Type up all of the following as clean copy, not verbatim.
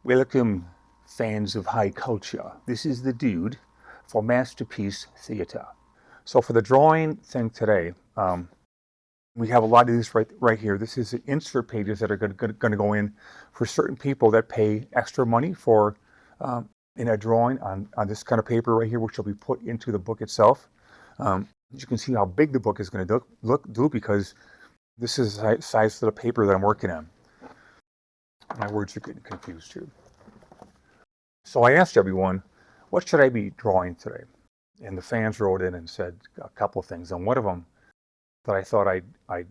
Welcome, fans of high culture. This is the Dude for Masterpiece Theatre. So for the drawing thing today, we have a lot of these right here. This is the insert pages that are going to go in for certain people that pay extra money for in a drawing on this kind of paper right here, which will be put into the book itself. You can see how big the book is going to do because this is the size of the paper that I'm working on. My words are getting confused here. So I asked everyone, what should I be drawing today? And the fans wrote in and said a couple of things. And one of them that I thought I'd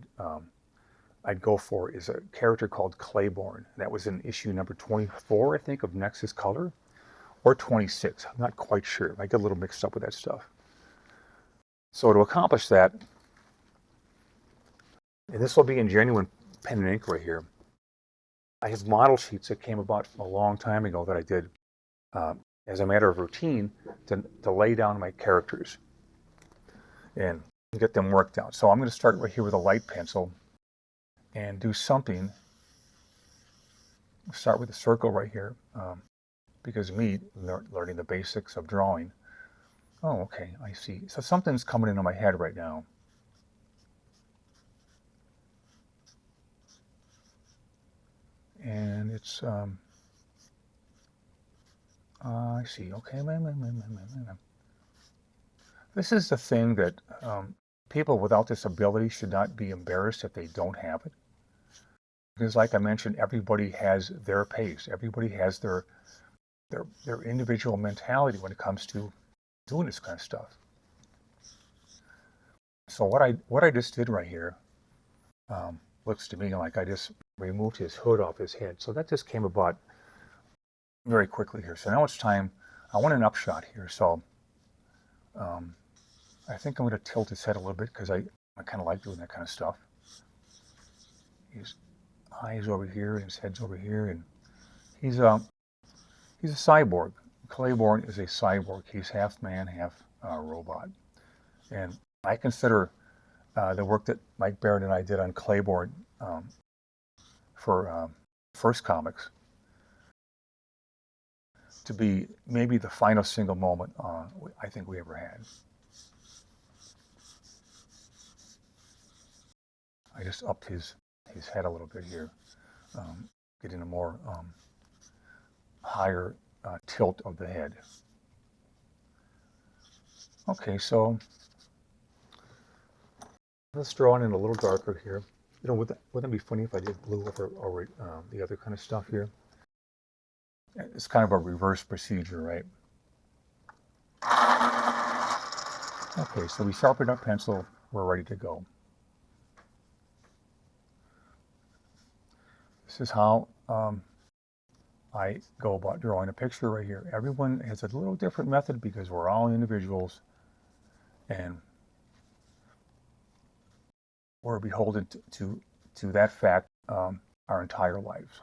go for is a character called Clayborne. That was in issue number 24, I think, of Nexus Color, or 26. I'm not quite sure. I get a little mixed up with that stuff. So to accomplish that, and this will be in genuine pen and ink right here, I have model sheets that came about a long time ago that I did as a matter of routine to lay down my characters and get them worked out. So I'm going to start right here with a light pencil and do something. Start with a circle right here because me learning the basics of drawing. Oh, okay, I see. So something's coming into my head right now. And it's, I see, okay, this is the thing that people without this ability should not be embarrassed if they don't have it. Because like I mentioned, everybody has their pace. Everybody has their individual mentality when it comes to doing this kind of stuff. So what I just did right here looks to me like I just removed his hood off his head. So that just came about very quickly here. So now it's time. I want an upshot here. So I think I'm going to tilt his head a little bit because I kind of like doing that kind of stuff. His eyes over here, his head's over here, and he's a cyborg. Clayborne is a cyborg. He's half man, half robot. And I consider the work that Mike Barrett and I did on Clayborne for First Comics to be maybe the final single moment I think we ever had. I just upped his head a little bit here, getting a more higher tilt of the head. Okay, so let's draw it in a little darker here. You know, wouldn't it be funny if I did blue over the other kind of stuff here? It's kind of a reverse procedure, right? Okay, so we sharpened our pencil. We're ready to go. This is how I go about drawing a picture right here. Everyone has a little different method because we're all individuals and we're beholden to that fact our entire lives.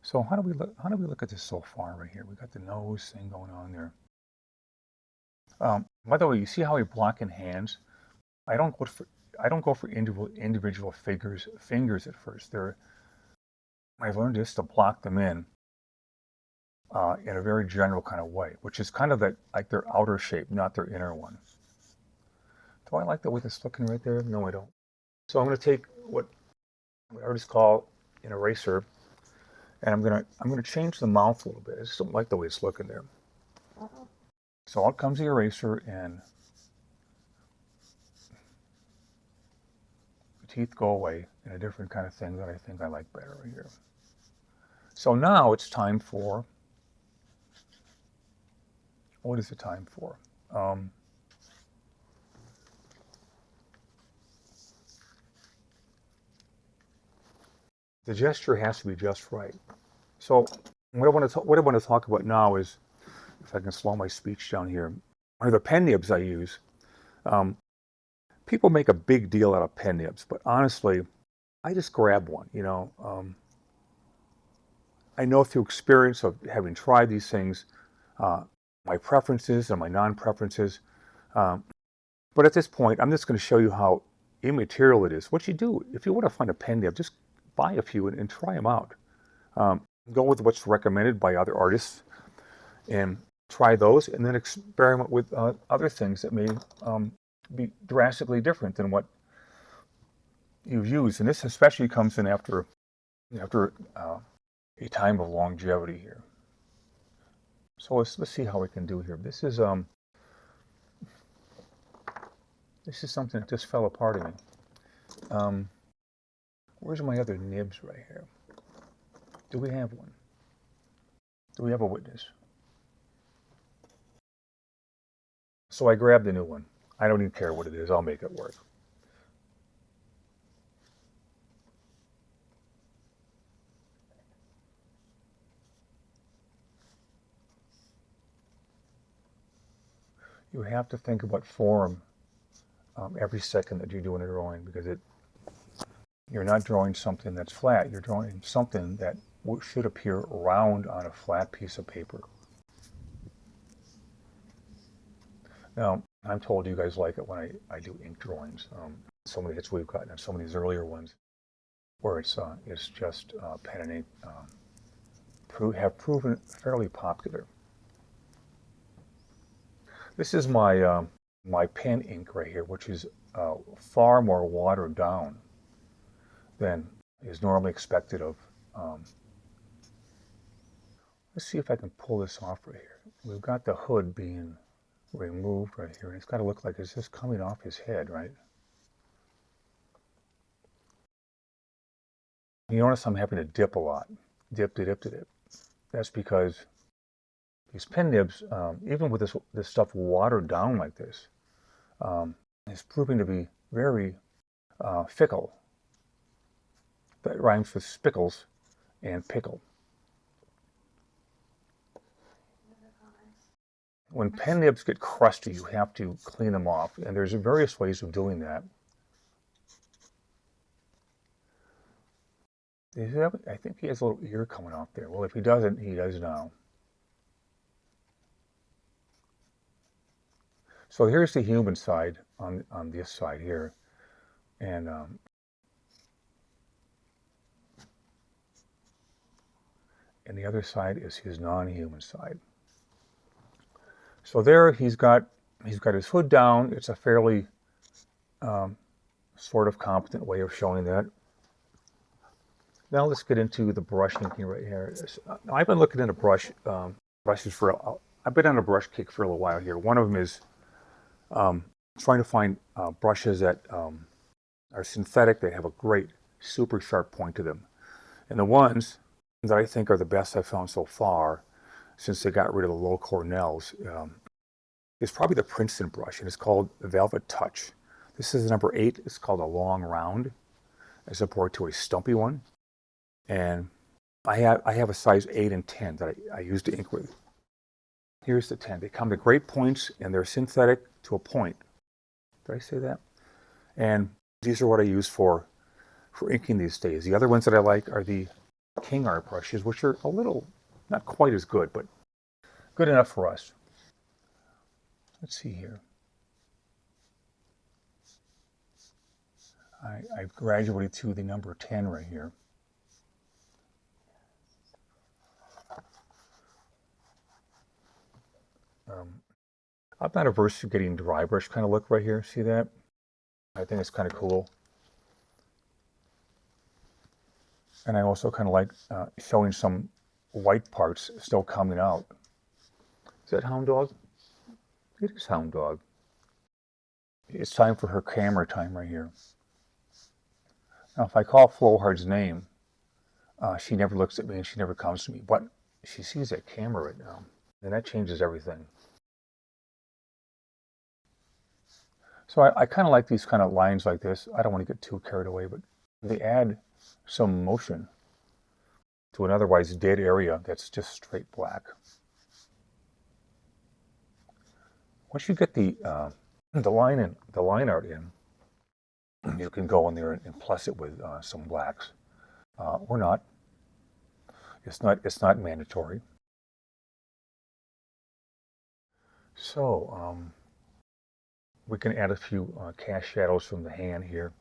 So how do we look at this so far right here? We got the nose thing going on there. By the way, you see how we block in hands? I don't go for individual fingers at first. I've learned just to block them in a very general kind of way, which is kind of like their outer shape, not their inner one. Do I like the way that's looking right there? No, I don't. So I'm going to take what artists call an eraser, and I'm going to change the mouth a little bit. I just don't like the way it's looking there. So out comes the eraser, and the teeth go away in a different kind of thing that I think I like better right here. So now it's time for, what is the time for? The gesture has to be just right. So what I want to talk about now is, if I can slow my speech down here, are the pen nibs I use. People make a big deal out of pen nibs, but honestly, I just grab one. You know, I know through experience of having tried these things, my preferences and my non-preferences. But at this point, I'm just going to show you how immaterial it is. What you do, if you want to find a pen nib, just buy a few and try them out. Go with what's recommended by other artists and try those, and then experiment with other things that may be drastically different than what you've used. And this especially comes in after a time of longevity here. So let's see how we can do here. This is something that just fell apart of me. Where's my other nibs right here? Do we have one? Do we have a witness? So I grabbed the new one. I don't even care what it is. I'll make it work. You have to think about form every second that you're doing a drawing, because you're not drawing something that's flat. You're drawing something that should appear round on a flat piece of paper. Now, I'm told you guys like it when I do ink drawings. So many hits we've gotten on some of these earlier ones where it's just pen and ink have proven fairly popular. This is my my pen ink right here, which is far more watered down than is normally expected of. Let's see if I can pull this off right here. We've got the hood being removed right here, and it's got to look like it's just coming off his head, right? You notice I'm having to dip a lot. Dip. That's because these pen nibs, even with this stuff watered down like this, is proving to be very fickle. That rhymes with spickles and pickle. When pen nibs get crusty, you have to clean them off, and there's various ways of doing that. I think he has a little ear coming off there. Well, if he doesn't, he does now. So here's the human side on this side here, and the other side is his non-human side. So there he's got his hood down. It's a fairly sort of competent way of showing that. Now let's get into the brush inking right here. I've been looking into brushes I've been on a brush kick for a little while here. One of them is trying to find brushes that are synthetic. They have a great, super sharp point to them. And the ones that I think are the best I've found so far, since they got rid of the low Cornells, is probably the Princeton brush, and it's called Velvet Touch. This is the number 8. It's called a long round, as opposed to a stumpy one. And I have a size 8 and 10 that I use to ink with. Here's the 10. They come to great points, and they're synthetic to a point. Did I say that? And these are what I use for inking these days. The other ones that I like are the King Art brushes, which are a little, not quite as good, but good enough for us. Let's see here. I've graduated to the number 10 right here. I'm not averse to getting dry brush kind of look right here. See that? I think it's kind of cool. And I also kind of like showing some white parts still coming out. Is that Hound Dog? It is Hound Dog. It's time for her camera time right here. Now, if I call Flohard's name, she never looks at me and she never comes to me. But she sees that camera right now, and that changes everything. So I kind of like these kind of lines like this. I don't want to get too carried away, but they add some motion to an otherwise dead area that's just straight black. Once you get the line art in, you can go in there and plus it with some blacks, or not. It's not mandatory. So we can add a few cast shadows from the hand here.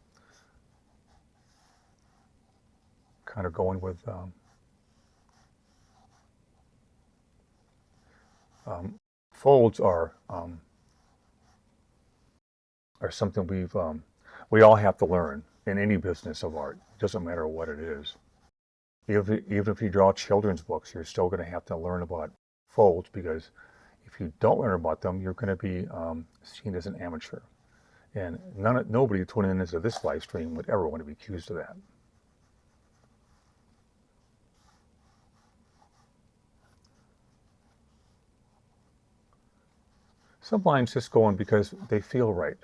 kind of going with folds are something we all have to learn in any business of art. It doesn't matter what it is. Even if you draw children's books, you're still going to have to learn about folds, because if you don't learn about them, you're going to be seen as an amateur. And nobody tuning in into this live stream would ever want to be accused of that. Some lines just go in because they feel right.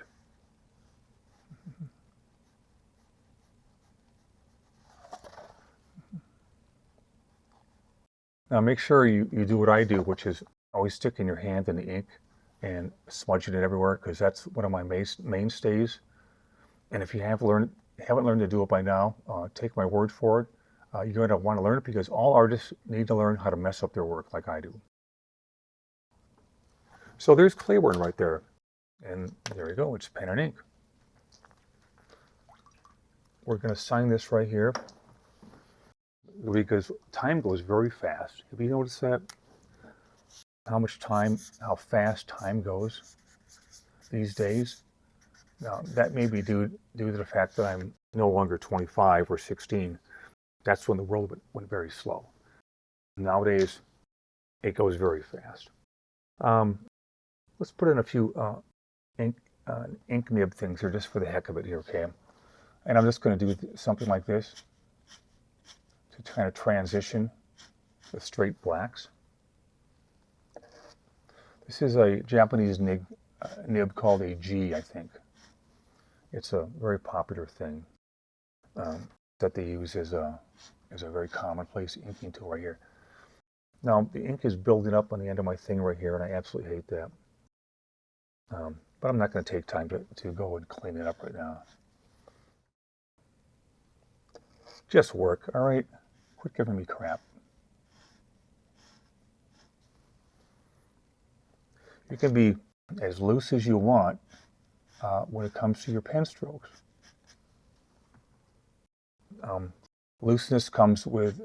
Now make sure you do what I do, which is always sticking your hand in the ink and smudging it everywhere, because that's one of my mainstays. And if you haven't learned to do it by now, take my word for it. You're going to want to learn it, because all artists need to learn how to mess up their work like I do. So there's Clayborne right there. And there you go, it's pen and ink. We're going to sign this right here, because time goes very fast. Have you noticed that? How fast time goes these days? Now, that may be due to the fact that I'm no longer 25 or 16. That's when the world went very slow. Nowadays, it goes very fast. Let's put in a few ink nib things here just for the heck of it here, okay? And I'm just going to do something like this to kind of transition the straight blacks. This is a Japanese nib called a G, I think. It's a very popular thing that they use as a very commonplace inking tool right here. Now, the ink is building up on the end of my thing right here, and I absolutely hate that. But I'm not going to take time to go and clean it up right now. Just work, all right? Quit giving me crap. You can be as loose as you want when it comes to your pen strokes. Looseness comes with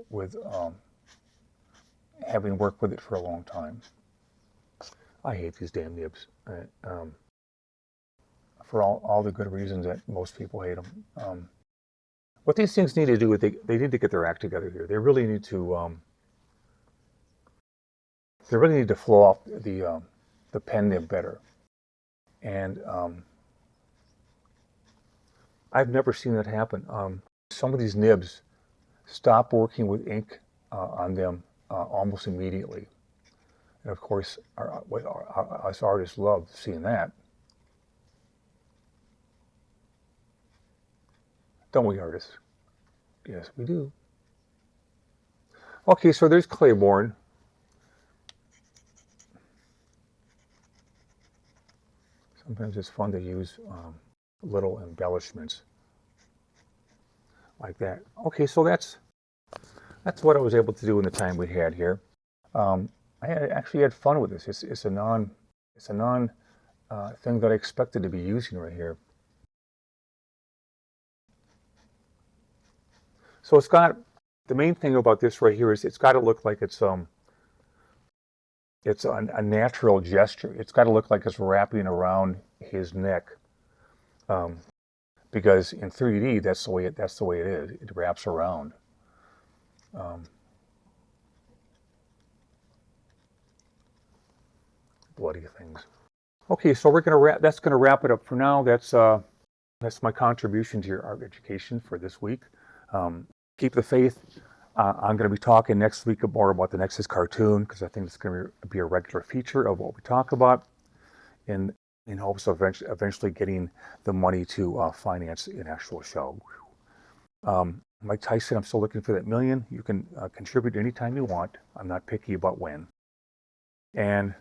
having worked with it for a long time. I hate these damn nibs. For all the good reasons that most people hate them. What these things need to do is they need to get their act together here. They really need to flow off the pen nib better. And I've never seen that happen. Some of these nibs stop working with ink on them almost immediately. And of course, us artists love seeing that. Don't we, artists? Yes, we do. Okay, so there's Clayborne. Sometimes it's fun to use little embellishments like that. Okay, so that's what I was able to do in the time we had here. I actually had fun with this. It's a non thing that I expected to be using right here. So it's got, the main thing about this right here is it's got to look like it's a natural gesture. It's got to look like it's wrapping around his neck, because in 3D that's the way it is. It wraps around. Bloody things. Okay, so that's gonna wrap it up for now. That's my contribution to your art education for this week. Keep the faith. I'm going to be talking next week more about the Nexus cartoon, because I think it's going to be a regular feature of what we talk about, in hopes of eventually getting the money to finance an actual show. Mike Tyson, I'm still looking for that $1 million. You can contribute anytime you want. I'm not picky about when. And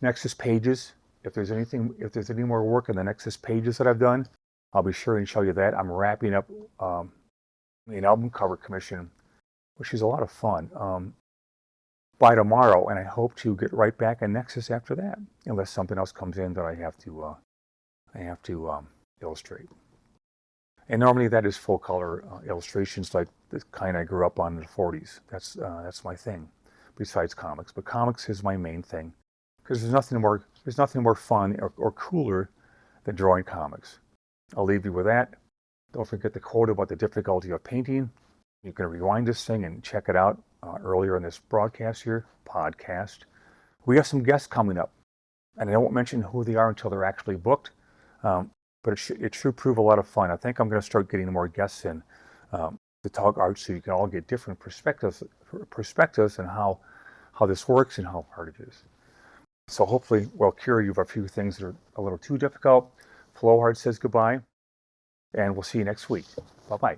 Nexus pages. If there's any more work in the Nexus pages that I've done, I'll be sure and show you that. I'm wrapping up an album cover commission, which is a lot of fun, by tomorrow, and I hope to get right back in Nexus after that, unless something else comes in that I have to illustrate. And normally that is full color illustrations like the kind I grew up on in the 40s. That's my thing, besides comics. But comics is my main thing, because there's nothing more fun or cooler than drawing comics. I'll leave you with that. Don't forget the quote about the difficulty of painting. You can rewind this thing and check it out earlier in this podcast. We have some guests coming up, and I won't mention who they are until they're actually booked. But it should prove a lot of fun. I think I'm going to start getting more guests in to talk art, so you can all get different perspectives on how this works and how hard it is. So hopefully we'll cure you of a few things that are a little too difficult. Flowhard says goodbye, and we'll see you next week. Bye-bye.